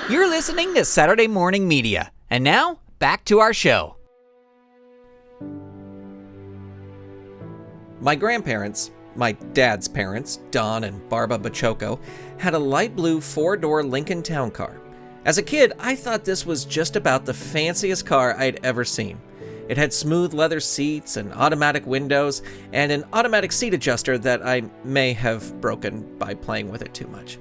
You're listening to Saturday Morning Media. And now, back to our show. My grandparents, my dad's parents, Don and Barbara Baciocco, had a light blue 4-door Lincoln Town Car. As a kid, I thought this was just about the fanciest car I'd ever seen. It had smooth leather seats and automatic windows, and an automatic seat adjuster that I may have broken by playing with it too much.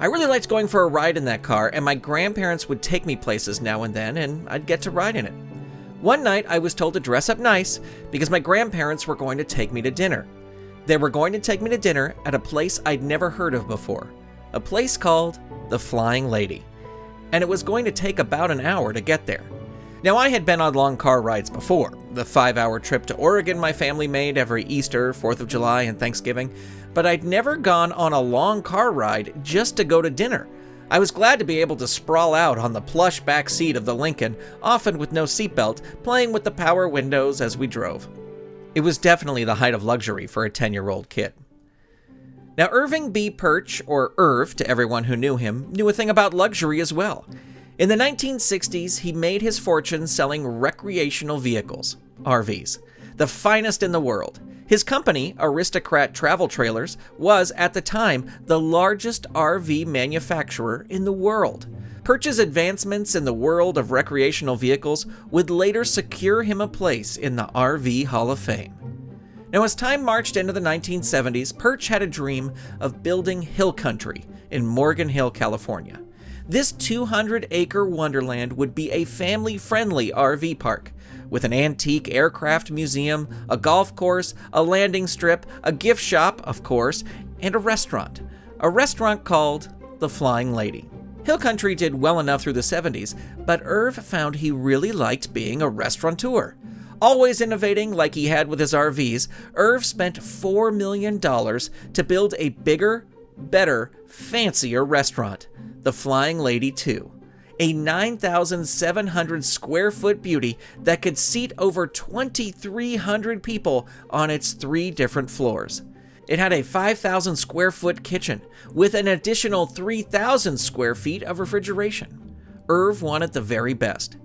I really liked going for a ride in that car, and my grandparents would take me places now and then, and I'd get to ride in it. One night, I was told to dress up nice because my grandparents were going to take me to dinner. They were going to take me to dinner at a place I'd never heard of before, a place called the Flying Lady, and it was going to take about an hour to get there. Now, I had been on long car rides before, the 5-hour trip to Oregon my family made every Easter, 4th of July, and Thanksgiving, but I'd never gone on a long car ride just to go to dinner. I was glad to be able to sprawl out on the plush back seat of the Lincoln, often with no seatbelt, playing with the power windows as we drove. It was definitely the height of luxury for a 10-year-old kid. Now, Irving B. Perch, or Irv to everyone who knew him, knew a thing about luxury as well. In the 1960s, he made his fortune selling recreational vehicles, RVs, the finest in the world. His company, Aristocrat Travel Trailers, was, at the time, the largest RV manufacturer in the world. Perch's advancements in the world of recreational vehicles would later secure him a place in the RV Hall of Fame. Now, as time marched into the 1970s, Perch had a dream of building hill country in Morgan Hill, California. This 200-acre wonderland would be a family-friendly RV park, with an antique aircraft museum, a golf course, a landing strip, a gift shop, of course, and a restaurant called the Flying Lady. Hill Country did well enough through the 70s, but Irv found he really liked being a restaurateur. Always innovating like he had with his RVs, Irv spent $4 million to build a bigger, better, fancier restaurant, the Flying Lady 2. A 9,700 square foot beauty that could seat over 2,300 people on its 3 different floors. It had a 5,000 square foot kitchen with an additional 3,000 square feet of refrigeration. Irv wanted the very best.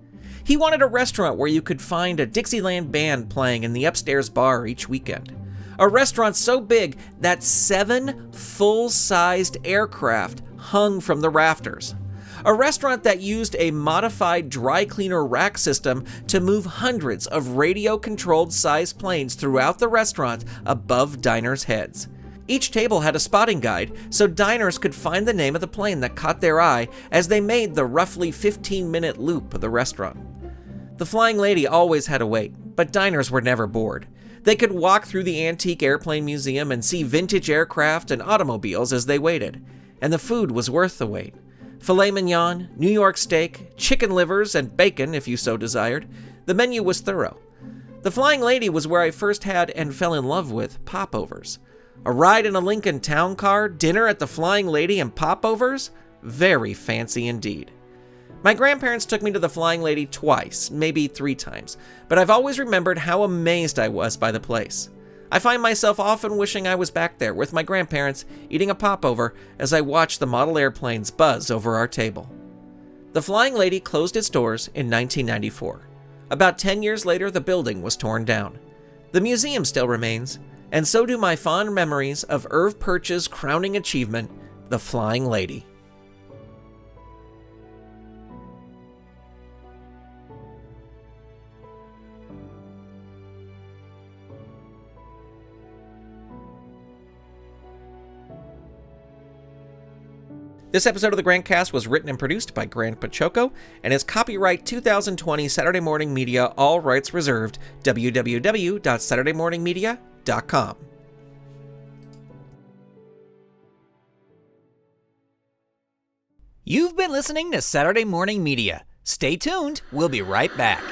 He wanted a restaurant where you could find a Dixieland band playing in the upstairs bar each weekend. A restaurant so big that 7 full-sized aircraft hung from the rafters. A restaurant that used a modified dry cleaner rack system to move hundreds of radio-controlled sized planes throughout the restaurant above diners' heads. Each table had a spotting guide so diners could find the name of the plane that caught their eye as they made the roughly 15-minute loop of the restaurant. The Flying Lady always had a wait, but diners were never bored. They could walk through the antique airplane museum and see vintage aircraft and automobiles as they waited. And the food was worth the wait. Filet mignon, New York steak, chicken livers, and bacon if you so desired. The menu was thorough. The Flying Lady was where I first had and fell in love with popovers. A ride in a Lincoln Town Car, dinner at the Flying Lady, and popovers? Very fancy indeed. My grandparents took me to the Flying Lady twice, maybe 3 times, but I've always remembered how amazed I was by the place. I find myself often wishing I was back there with my grandparents eating a popover as I watch the model airplanes buzz over our table. The Flying Lady closed its doors in 1994. About 10 years later, the building was torn down. The museum still remains, and so do my fond memories of Irv Perch's crowning achievement, the Flying Lady. This episode of the GrantCast was written and produced by Grant Baciocco and is copyright 2020 Saturday Morning Media, all rights reserved, www.saturdaymorningmedia.com. You've been listening to Saturday Morning Media. Stay tuned. We'll be right back.